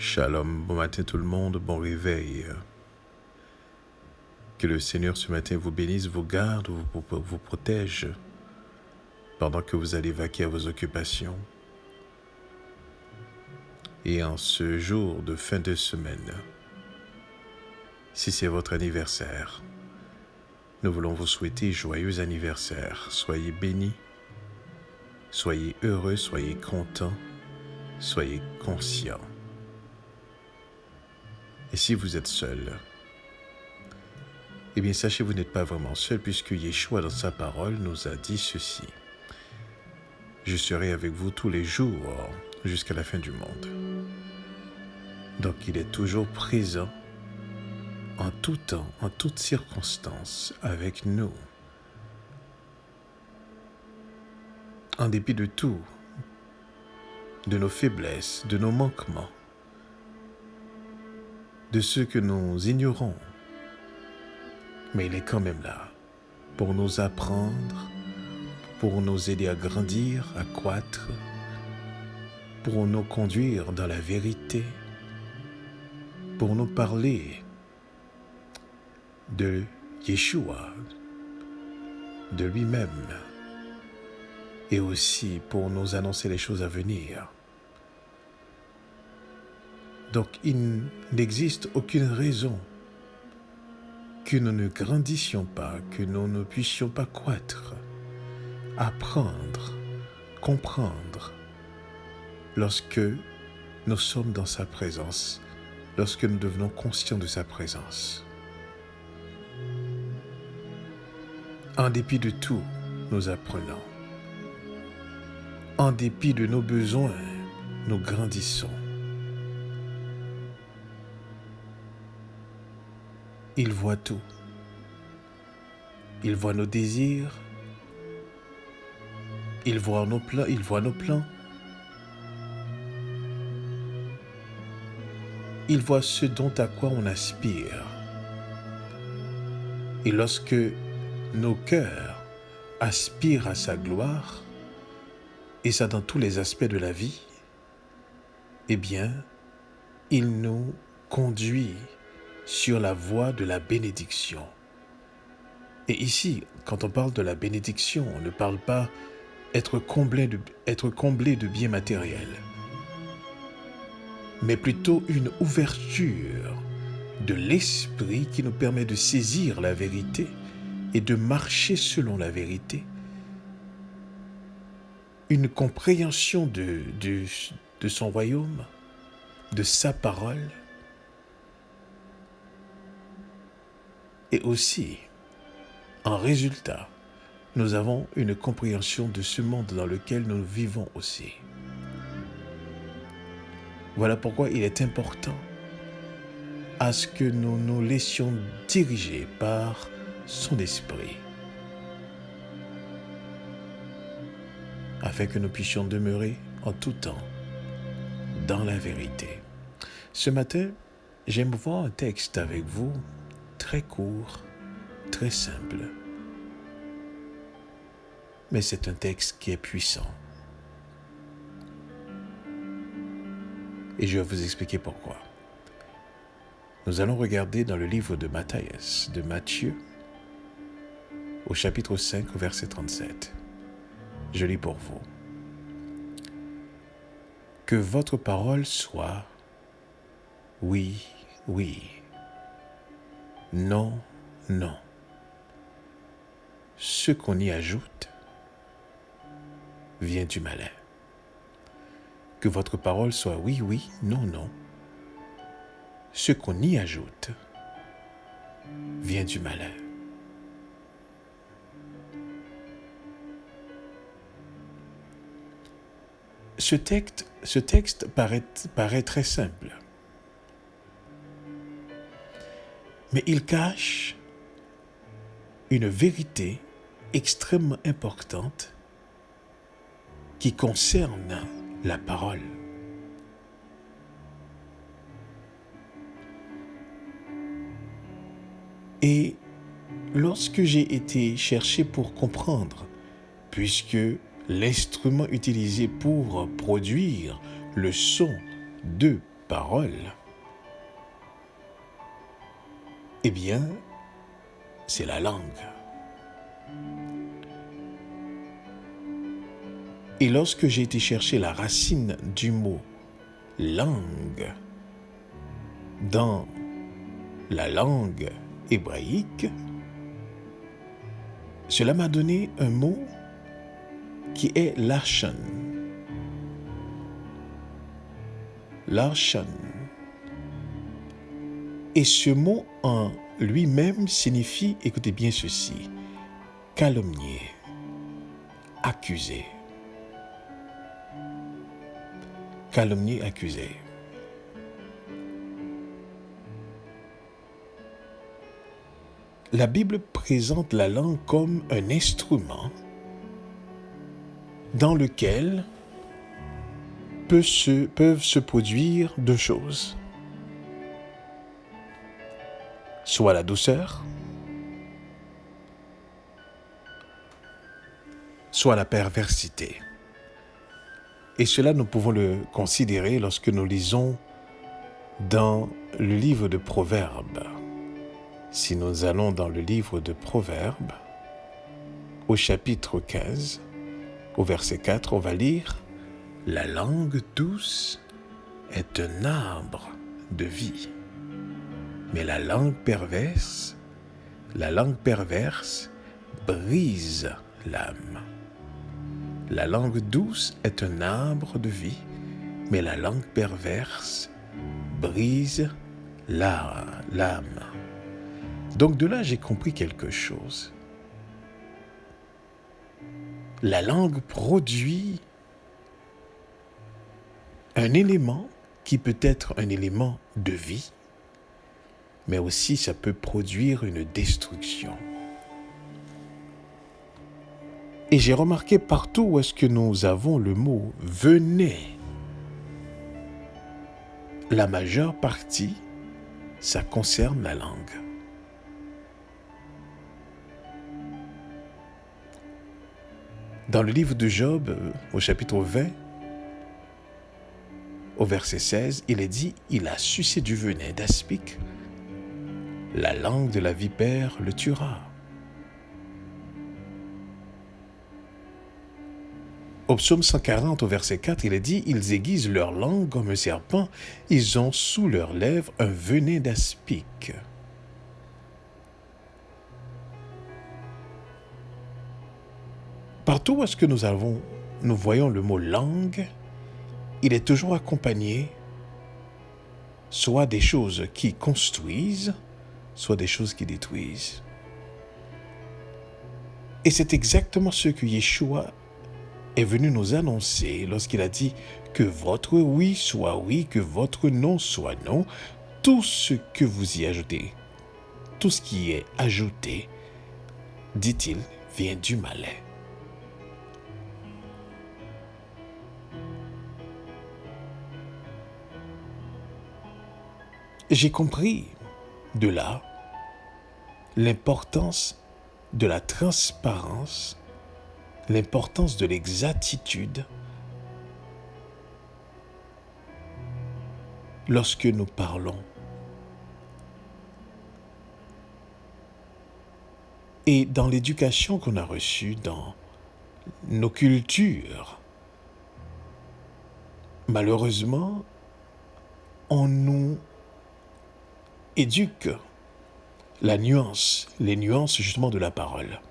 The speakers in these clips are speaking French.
Shalom, bon matin tout le monde, bon réveil. Que le Seigneur ce matin vous bénisse, vous garde, vous protège pendant que vous allez vaquer à vos occupations. Et en ce jour de fin de semaine, si c'est votre anniversaire, nous voulons vous souhaiter joyeux anniversaire. Soyez bénis, soyez heureux, soyez contents, soyez conscients. Et si vous êtes seul, eh bien sachez vous n'êtes pas vraiment seul puisque Yeshua dans sa parole nous a dit ceci. Je serai avec vous tous les jours jusqu'à la fin du monde. Donc il est toujours présent en tout temps, en toutes circonstances avec nous. En dépit de tout, de nos faiblesses, de nos manquements, de ceux que nous ignorons. Mais il est quand même là pour nous apprendre, pour nous aider à grandir, à croître, pour nous conduire dans la vérité, pour nous parler de Yeshua, de lui-même, et aussi pour nous annoncer les choses à venir. Donc il n'existe aucune raison que nous ne grandissions pas, que nous ne puissions pas croître, apprendre, comprendre, lorsque nous sommes dans sa présence, lorsque nous devenons conscients de sa présence. En dépit de tout, nous apprenons. En dépit de nos besoins, nous grandissons. Il voit tout. Il voit nos désirs. Il voit nos plans. Il voit ce à quoi on aspire. Et lorsque nos cœurs aspirent à sa gloire, et ça dans tous les aspects de la vie, eh bien, il nous conduit sur la voie de la bénédiction. Et ici, quand on parle de la bénédiction, on ne parle pas être comblé de biens matériels, mais plutôt une ouverture de l'esprit qui nous permet de saisir la vérité et de marcher selon la vérité. Une compréhension de son royaume, de sa parole, et aussi, en résultat, nous avons une compréhension de ce monde dans lequel nous vivons aussi. Voilà pourquoi il est important à ce que nous nous laissions diriger par son esprit, afin que nous puissions demeurer en tout temps dans la vérité. Ce matin, j'aime voir un texte avec vous, très court, très simple. Mais c'est un texte qui est puissant. Et je vais vous expliquer pourquoi. Nous allons regarder dans le livre de Matthieu, au chapitre 5, au verset 37. Je lis pour vous. Que votre parole soit oui, oui, non, non. Ce qu'on y ajoute vient du malin. Que votre parole soit oui, oui, non, non. Ce qu'on y ajoute vient du malin. Ce texte paraît très simple. Mais il cache une vérité extrêmement importante qui concerne la parole. Et lorsque j'ai été chercher pour comprendre, puisque l'instrument utilisé pour produire le son de parole, eh bien, c'est la langue. Et lorsque j'ai été chercher la racine du mot langue dans la langue hébraïque, cela m'a donné un mot qui est lashon. Lashon. Et ce mot en lui-même signifie, écoutez bien ceci, calomnier, accusé. Calomnier, accusé. La Bible présente la langue comme un instrument dans lequel peuvent se produire deux choses. Soit la douceur, soit la perversité. Et cela, nous pouvons le considérer lorsque nous lisons dans le livre de Proverbes. Si nous allons dans le livre de Proverbes, au chapitre 15, au verset 4, on va lire « La langue douce est un arbre de vie, mais la langue perverse brise l'âme. La langue douce est un arbre de vie, mais la langue perverse brise l'âme. » Donc de là, j'ai compris quelque chose. La langue produit un élément qui peut être un élément de vie, mais aussi ça peut produire une destruction. Et j'ai remarqué partout où est-ce que nous avons le mot « venez », la majeure partie, ça concerne la langue. Dans le livre de Job, au chapitre 20, au verset 16, il est dit « Il a sucé du venin d'aspic, la langue de la vipère le tuera. » Au psaume 140, au verset 4, il est dit « Ils aiguisent leur langue comme un serpent, ils ont sous leurs lèvres un venin d'aspic. » Partout où est-ce que nous voyons le mot langue, il est toujours accompagné soit des choses qui construisent, soit des choses qui détruisent. Et c'est exactement ce que Yeshua est venu nous annoncer lorsqu'il a dit que votre oui soit oui, que votre non soit non. Tout ce que vous y ajoutez, tout ce qui est ajouté, dit-il, vient du malin. J'ai compris de là l'importance de la transparence, l'importance de l'exactitude lorsque nous parlons. Et dans l'éducation qu'on a reçue dans nos cultures, malheureusement, on nous éduque les nuances justement de la parole.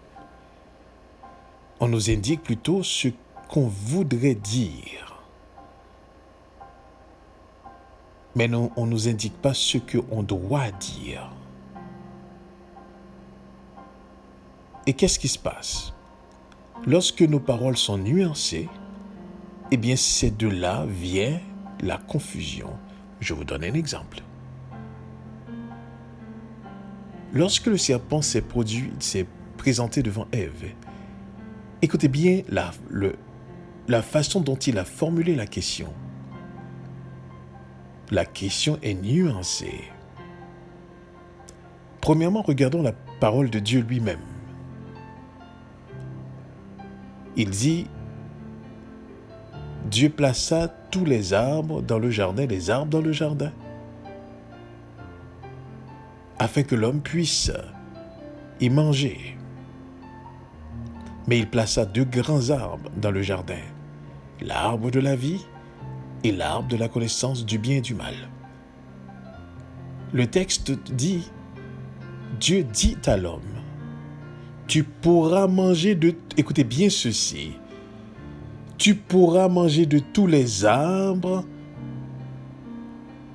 On nous indique plutôt ce qu'on voudrait dire. Mais non, on ne nous indique pas ce qu'on doit dire. Et qu'est-ce qui se passe? Lorsque nos paroles sont nuancées, eh bien c'est de là vient la confusion. Je vous donne un exemple. Lorsque le serpent s'est présenté devant Ève, écoutez bien la façon dont il a formulé la question. La question est nuancée. Premièrement, regardons la parole de Dieu lui-même. Il dit, Dieu plaça tous les arbres dans le jardin, les arbres dans le jardin, afin que l'homme puisse y manger. Mais il plaça 2 grands arbres dans le jardin, l'arbre de la vie et l'arbre de la connaissance du bien et du mal. Le texte dit, Dieu dit à l'homme, tu pourras manger de... Écoutez bien ceci. Tu pourras manger de tous les arbres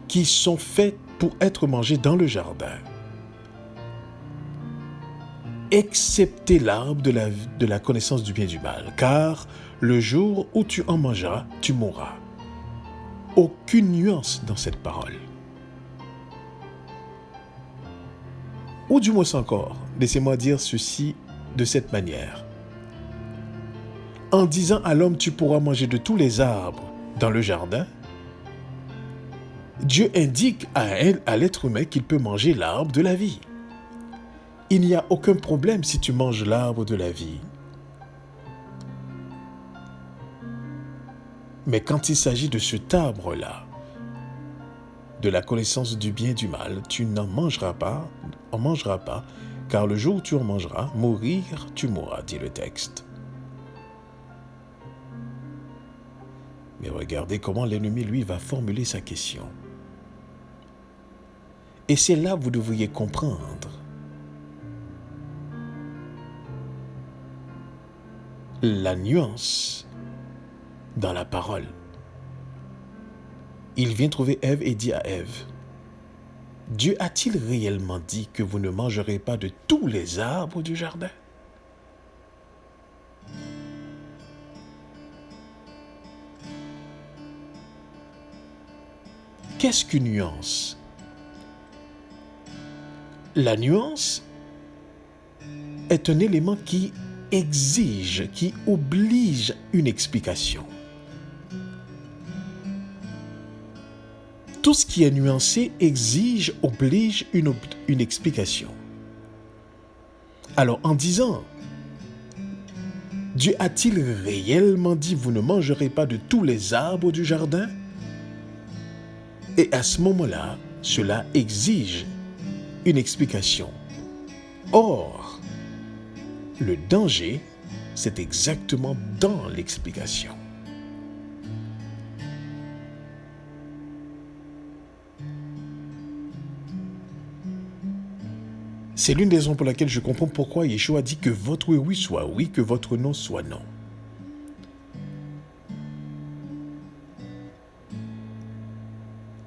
qui sont faits pour être mangés dans le jardin, excepté l'arbre de la connaissance du bien et du mal, car le jour où tu en mangeras, tu mourras. Aucune nuance dans cette parole. Ou du moins encore, laissez-moi dire ceci de cette manière. En disant à l'homme, tu pourras manger de tous les arbres dans le jardin, Dieu indique à l'être humain qu'il peut manger l'arbre de la vie. Il n'y a aucun problème si tu manges l'arbre de la vie. Mais quand il s'agit de cet arbre-là, de la connaissance du bien et du mal, tu n'en mangeras pas, car le jour où tu en mangeras, mourir, tu mourras, dit le texte. Mais regardez comment l'ennemi, lui, va formuler sa question. Et c'est là que vous devriez comprendre la nuance dans la parole. Il vient trouver Ève et dit à Ève, Dieu a-t-il réellement dit que vous ne mangerez pas de tous les arbres du jardin? Qu'est-ce qu'une nuance? La nuance est un élément qui exige, qui oblige une explication. Tout ce qui est nuancé exige, oblige une explication. Alors en disant, Dieu a-t-il réellement dit, vous ne mangerez pas de tous les arbres du jardin? Et à ce moment-là, cela exige une explication. Or, le danger, c'est exactement dans l'explication. C'est l'une des raisons pour laquelle je comprends pourquoi Yeshua dit que votre oui soit oui, que votre non soit non.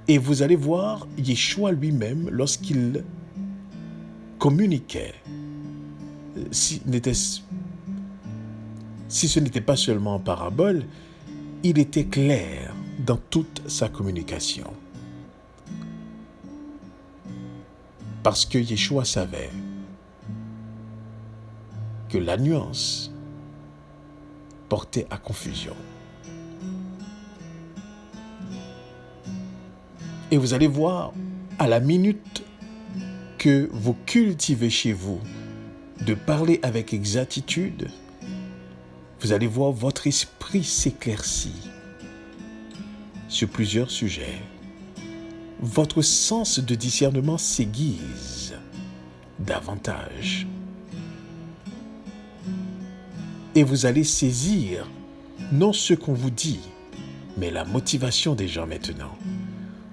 Et vous allez voir Yeshua lui-même, lorsqu'il communiquait, si ce n'était pas seulement en parabole, il était clair dans toute sa communication. Parce que Yeshua savait que la nuance portait à confusion. Et vous allez voir, à la minute que vous cultivez chez vous de parler avec exactitude, vous allez voir votre esprit s'éclaircit sur plusieurs sujets. Votre sens de discernement s'aiguise davantage. Et vous allez saisir non ce qu'on vous dit, mais la motivation des gens maintenant.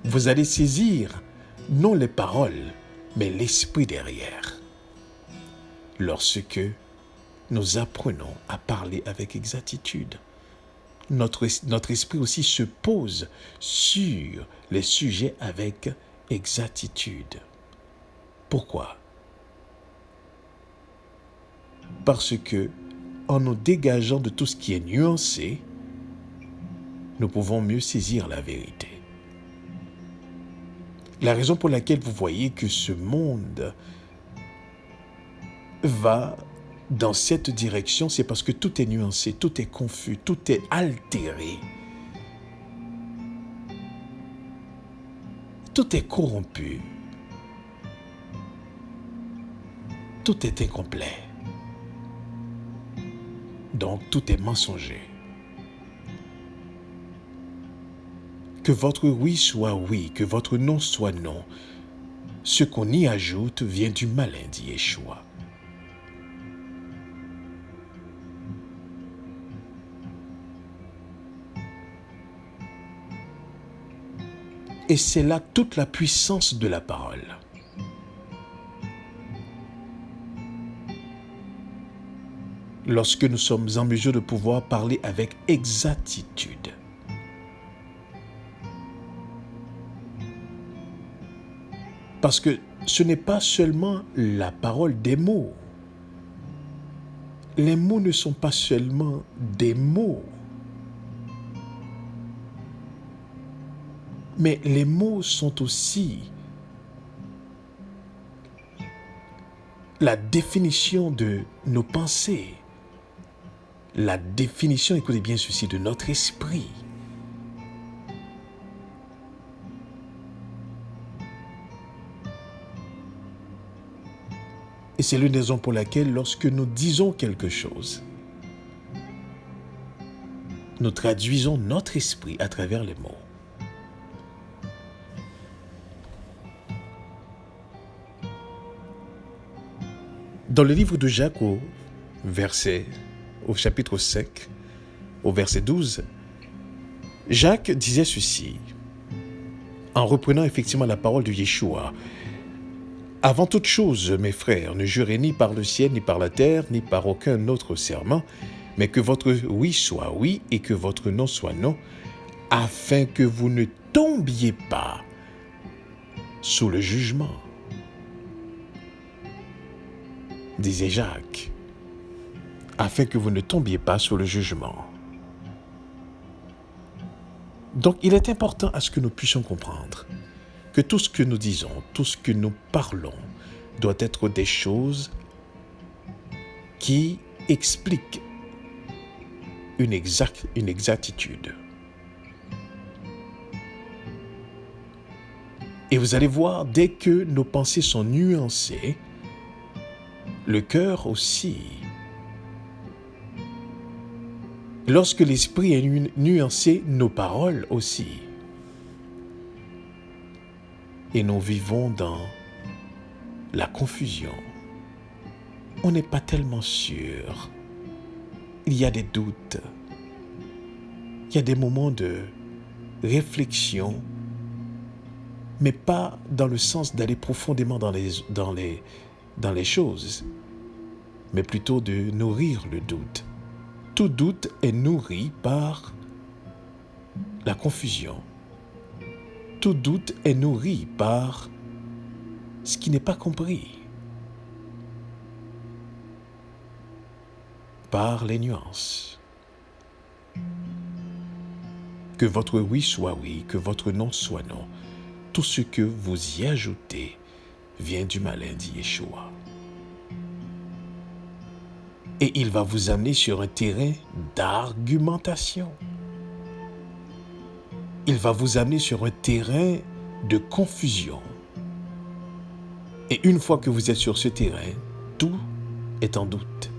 Vous allez saisir non les paroles, mais l'esprit derrière. Lorsque nous apprenons à parler avec exactitude, notre esprit aussi se pose sur les sujets avec exactitude. Pourquoi? Parce que, en nous dégageant de tout ce qui est nuancé, nous pouvons mieux saisir la vérité. La raison pour laquelle vous voyez que ce monde va dans cette direction, c'est parce que tout est nuancé, tout est confus, tout est altéré. Tout est corrompu. Tout est incomplet. Donc tout est mensonger. Que votre oui soit oui, que votre non soit non. Ce qu'on y ajoute vient du malin, dit Yeshua. Et c'est là toute la puissance de la parole. Lorsque nous sommes en mesure de pouvoir parler avec exactitude. Parce que ce n'est pas seulement la parole des mots. Les mots ne sont pas seulement des mots. Mais les mots sont aussi la définition de nos pensées. La définition, écoutez bien ceci, de notre esprit. Et c'est l'une des raisons pour laquelle lorsque nous disons quelque chose, nous traduisons notre esprit à travers les mots. Dans le livre de Jacques au chapitre 5, au verset 12, Jacques disait ceci, en reprenant effectivement la parole de Yeshua. Avant toute chose, mes frères, ne jurez ni par le ciel, ni par la terre, ni par aucun autre serment, mais que votre oui soit oui et que votre non soit non, afin que vous ne tombiez pas sous le jugement. Disait Jacques, afin que vous ne tombiez pas sous le jugement. Donc, il est important à ce que nous puissions comprendre que tout ce que nous disons, tout ce que nous parlons, doit être des choses qui expliquent une exactitude. Et vous allez voir, dès que nos pensées sont nuancées, le cœur aussi. Lorsque l'esprit est nuancé, nos paroles aussi. Et nous vivons dans la confusion. On n'est pas tellement sûr. Il y a des doutes. Il y a des moments de réflexion, mais pas dans le sens d'aller profondément dans les choses, mais plutôt de nourrir le doute. Tout doute est nourri par la confusion. Tout doute est nourri par ce qui n'est pas compris, par les nuances. Que votre oui soit oui, que votre non soit non. Tout ce que vous y ajoutez vient du malin, dit Yeshua. Et il va vous amener sur un terrain d'argumentation. Il va vous amener sur un terrain de confusion. Et une fois que vous êtes sur ce terrain, tout est en doute.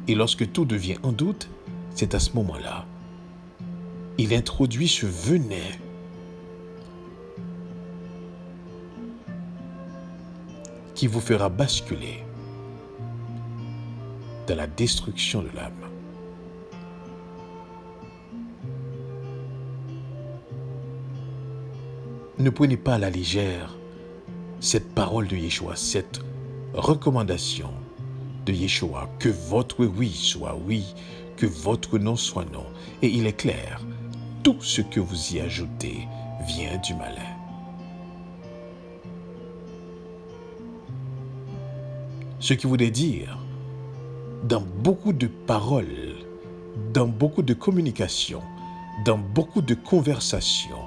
Et lorsque tout devient en doute, c'est à ce moment-là, il introduit ce venin qui vous fera basculer dans la destruction de l'âme. Ne prenez pas à la légère cette parole de Yeshua, cette recommandation de Yeshua, que votre oui soit oui, que votre non soit non. Et il est clair, tout ce que vous y ajoutez vient du malin. Ce qui voudrait dire, dans beaucoup de paroles, dans beaucoup de communications, dans beaucoup de conversations,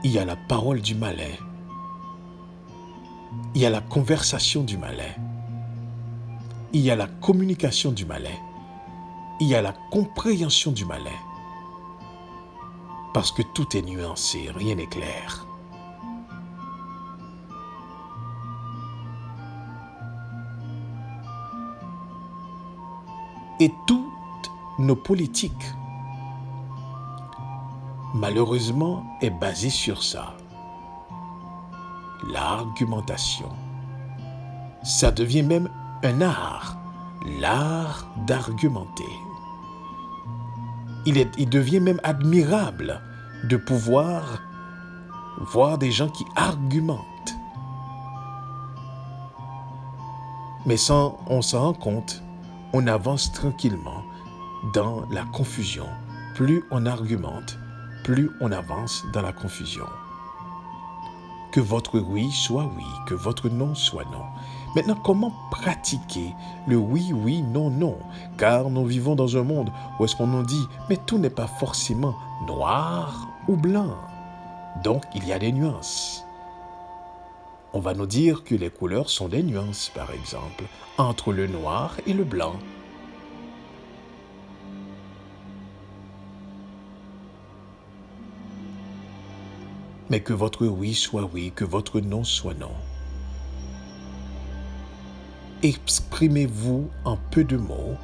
il y a la parole du malin, il y a la conversation du malin, il y a la communication du malin, il y a la compréhension du malin, parce que tout est nuancé, rien n'est clair. Et toutes nos politiques, malheureusement, est basée sur ça. L'argumentation. Ça devient même un art, l'art d'argumenter. Il devient même admirable de pouvoir voir des gens qui argumentent. Mais sans on s'en rend compte, on avance tranquillement dans la confusion. Plus on argumente, plus on avance dans la confusion. Que votre oui soit oui, que votre non soit non. Maintenant, comment pratiquer le oui, oui, non, non? Car nous vivons dans un monde où est-ce qu'on nous dit, mais tout n'est pas forcément noir ou blanc. Donc, il y a des nuances. On va nous dire que les couleurs sont des nuances, par exemple, entre le noir et le blanc. Mais que votre oui soit oui, que votre non soit non. Exprimez-vous en peu de mots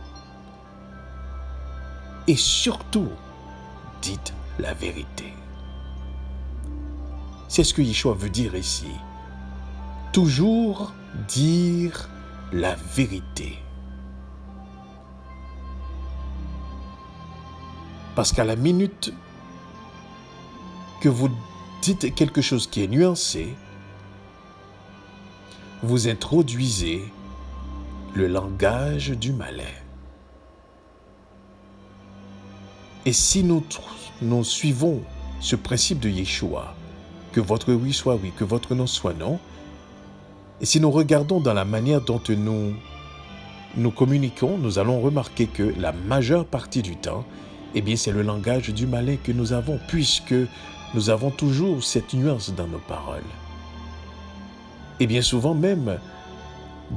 et surtout, dites la vérité. C'est ce que Yeshua veut dire ici. Toujours dire la vérité. Parce qu'à la minute que vous dites quelque chose qui est nuancé, vous introduisez le langage du malin. Et si nous suivons ce principe de Yeshua, que votre oui soit oui, que votre non soit non, et si nous regardons dans la manière dont nous communiquons, nous allons remarquer que la majeure partie du temps, eh bien, c'est le langage du malin que nous avons, puisque nous avons toujours cette nuance dans nos paroles. Et bien souvent même,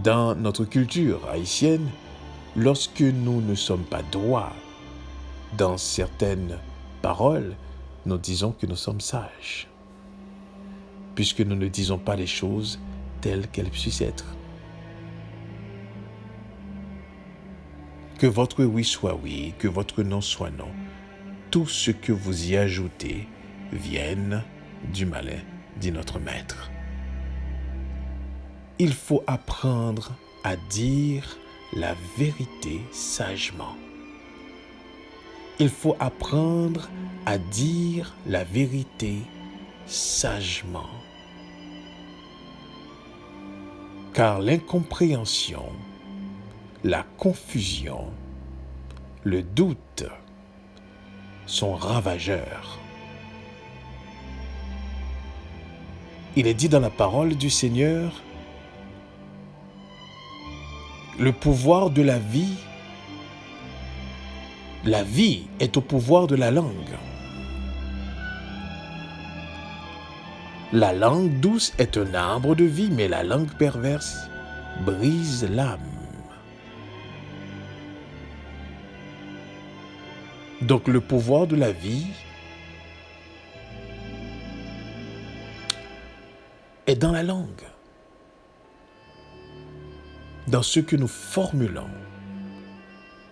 dans notre culture haïtienne, lorsque nous ne sommes pas droits dans certaines paroles, nous disons que nous sommes sages, puisque nous ne disons pas les choses telles qu'elles puissent être. Que votre oui soit oui, que votre non soit non. Tout ce que vous y ajoutez vienne du malin, dit notre maître. Il faut apprendre à dire la vérité sagement. Il faut apprendre à dire la vérité sagement. Car l'incompréhension, la confusion, le doute sont ravageurs. Il est dit dans la parole du Seigneur, le pouvoir de la vie est au pouvoir de la langue. La langue douce est un arbre de vie, mais la langue perverse brise l'âme. Donc le pouvoir de la vie est dans la langue, dans ce que nous formulons.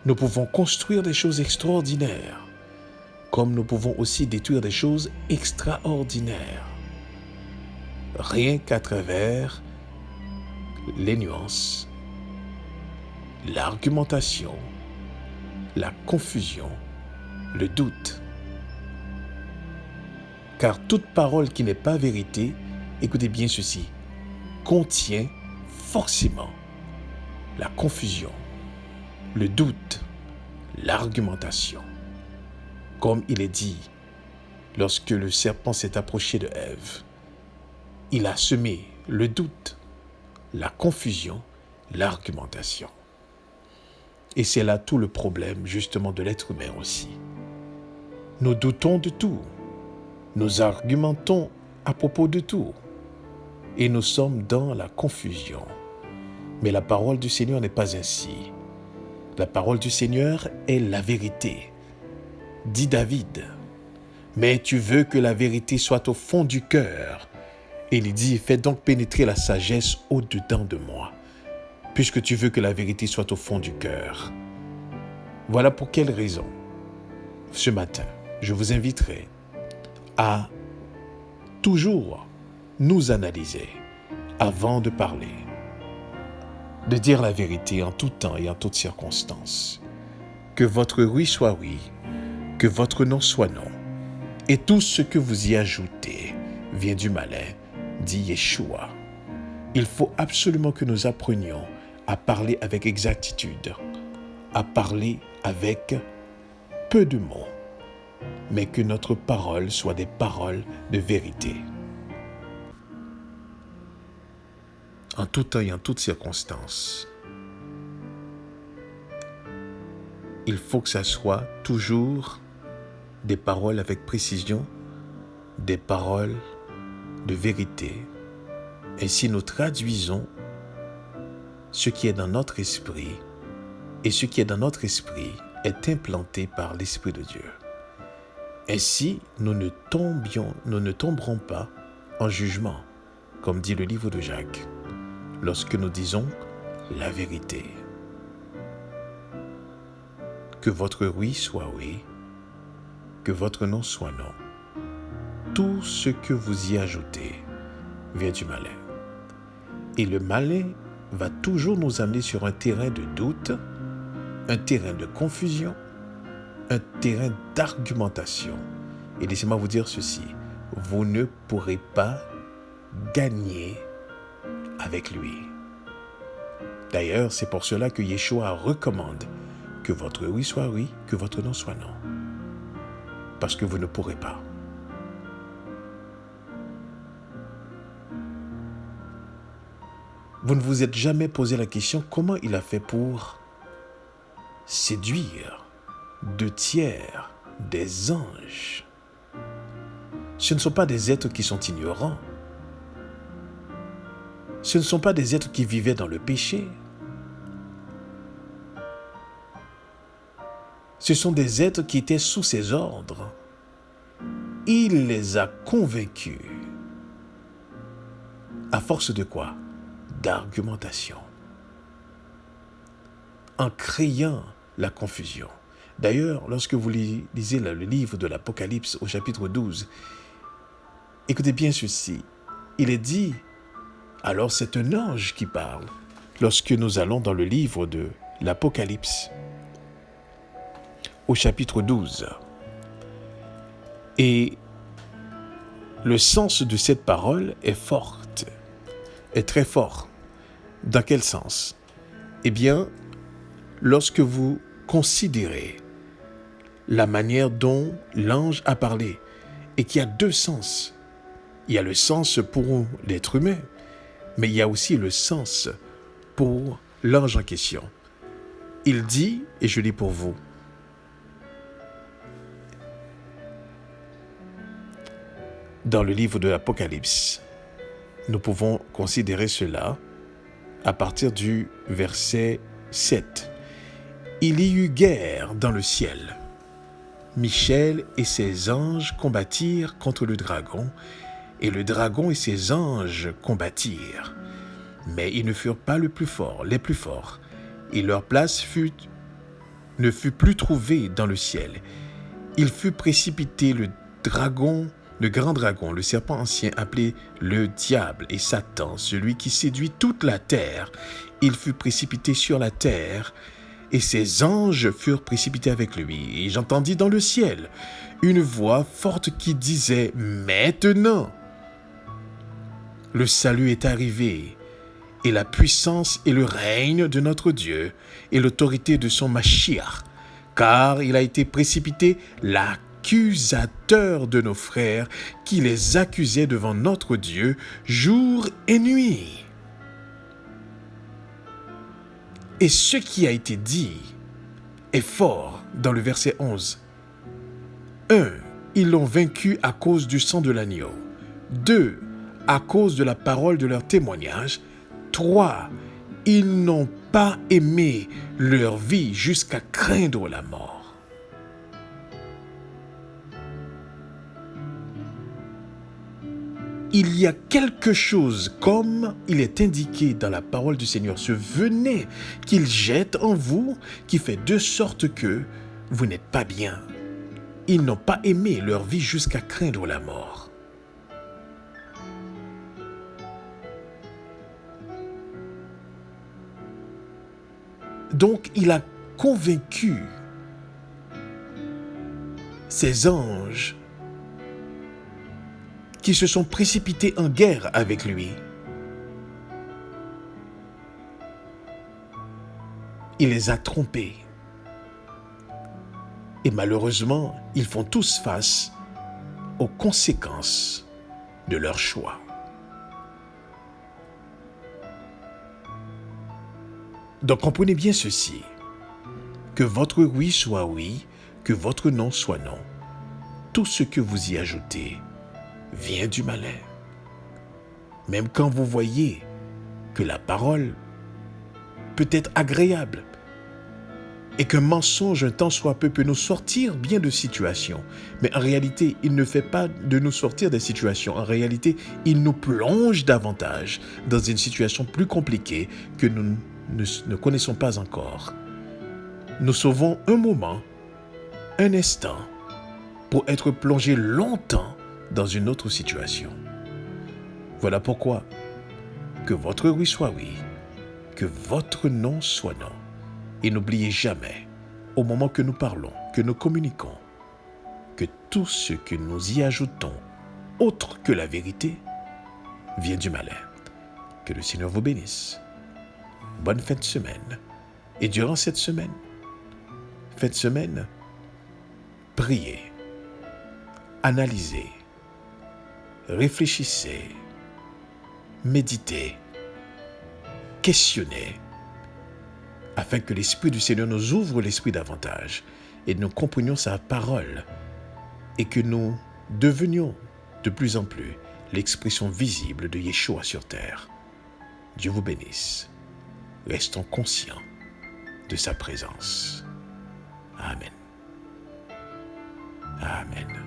Nous pouvons construire des choses extraordinaires, comme nous pouvons aussi détruire des choses extraordinaires, rien qu'à travers les nuances, l'argumentation, la confusion, le doute. Car toute parole qui n'est pas vérité, écoutez bien ceci, contient forcément la confusion, le doute, l'argumentation. Comme il est dit, lorsque le serpent s'est approché de Ève, il a semé le doute, la confusion, l'argumentation. Et c'est là tout le problème, justement, de l'être humain aussi. Nous doutons de tout. Nous argumentons à propos de tout. Et nous sommes dans la confusion. Mais la parole du Seigneur n'est pas ainsi. La parole du Seigneur est la vérité. Dit David, mais tu veux que la vérité soit au fond du cœur. Et il dit, fais donc pénétrer la sagesse au-dedans de moi, puisque tu veux que la vérité soit au fond du cœur. Voilà pour quelle raison, ce matin, je vous inviterai à toujours nous analyser avant de parler, de dire la vérité en tout temps et en toutes circonstances. Que votre oui soit oui, que votre non soit non, et tout ce que vous y ajoutez vient du malin, dit Yeshua. Il faut absolument que nous apprenions à parler avec exactitude, à parler avec peu de mots, mais que notre parole soit des paroles de vérité. En tout temps et en toutes circonstances, il faut que ça soit toujours des paroles avec précision, des paroles de vérité. Ainsi, nous traduisons ce qui est dans notre esprit, et ce qui est dans notre esprit est implanté par l'Esprit de Dieu. Ainsi, nous ne tomberons pas en jugement, comme dit le livre de Jacques, lorsque nous disons la vérité. Que votre oui soit oui, que votre non soit non. Tout ce que vous y ajoutez vient du malin. Et le malin va toujours nous amener sur un terrain de doute, un terrain de confusion, un terrain d'argumentation. Et laissez-moi vous dire ceci, vous ne pourrez pas gagner avec lui. D'ailleurs, c'est pour cela que Yeshua recommande que votre oui soit oui, que votre non soit non. Parce que vous ne pourrez pas. Vous ne vous êtes jamais posé la question comment il a fait pour séduire 2/3 des anges. Ce ne sont pas des êtres qui sont ignorants. Ce ne sont pas des êtres qui vivaient dans le péché. Ce sont des êtres qui étaient sous ses ordres. Il les a convaincus. À force de quoi? D'argumentation. En créant la confusion. D'ailleurs, lorsque vous lisez le livre de l'Apocalypse au chapitre 12, écoutez bien ceci. Il est dit, alors c'est un ange qui parle, lorsque nous allons dans le livre de l'Apocalypse, au chapitre 12. Et le sens de cette parole est forte, est très fort. Dans quel sens? Eh bien, lorsque vous considérez la manière dont l'ange a parlé, et qu'il y a 2 sens. Il y a le sens pour l'être humain, mais il y a aussi le sens pour l'ange en question. Il dit, et je lis pour vous, dans le livre de l'Apocalypse, nous pouvons considérer cela à partir du verset 7. Il y eut guerre dans le ciel. Michel et ses anges combattirent contre le dragon, et le dragon et ses anges combattirent. Mais ils ne furent pas les plus forts, et leur place ne fut plus trouvée dans le ciel. Il fut précipité le grand dragon, le serpent ancien appelé le diable et Satan, celui qui séduit toute la terre. Il fut précipité sur la terre, et ses anges furent précipités avec lui. Et j'entendis dans le ciel une voix forte qui disait « Maintenant, le salut est arrivé, et la puissance et le règne de notre Dieu, et l'autorité de son Mashiach, car il a été précipité l'accusateur de nos frères, qui les accusait devant notre Dieu jour et nuit. » Et ce qui a été dit est fort dans le verset 11. 1. Ils l'ont vaincu à cause du sang de l'agneau. 2. À cause de la parole de leur témoignage. 3. Ils n'ont pas aimé leur vie jusqu'à craindre la mort. Il y a quelque chose, comme il est indiqué dans la parole du Seigneur, ce venin qu'il jette en vous, qui fait de sorte que vous n'êtes pas bien. ils n'ont pas aimé leur vie jusqu'à craindre la mort. Donc, il a convaincu ces anges qui se sont précipités en guerre avec lui. Il les a trompés. Et malheureusement, ils font tous face aux conséquences de leur choix. Donc comprenez bien ceci, que votre oui soit oui, que votre non soit non. Tout ce que vous y ajoutez vient du malin. Même quand vous voyez que la parole peut être agréable et qu'un mensonge un tant soit peu peut nous sortir bien de situations, mais en réalité, il ne fait pas de nous sortir des situations. En réalité, il nous plonge davantage dans une situation plus compliquée que nous ne connaissons pas encore. Nous sauvons un moment, un instant, pour être plongés longtemps dans une autre situation. Voilà pourquoi que votre oui soit oui, que votre non soit non. Et n'oubliez jamais, au moment que nous parlons, que nous communiquons, que tout ce que nous y ajoutons, autre que la vérité, vient du malin. Que le Seigneur vous bénisse. Bonne fin de semaine. Et durant cette semaine, priez, analysez, réfléchissez, méditez, questionnez, afin que l'Esprit du Seigneur nous ouvre l'esprit davantage et nous comprenions sa parole et que nous devenions de plus en plus l'expression visible de Yeshua sur terre. Dieu vous bénisse. Restons conscients de sa présence. Amen. Amen.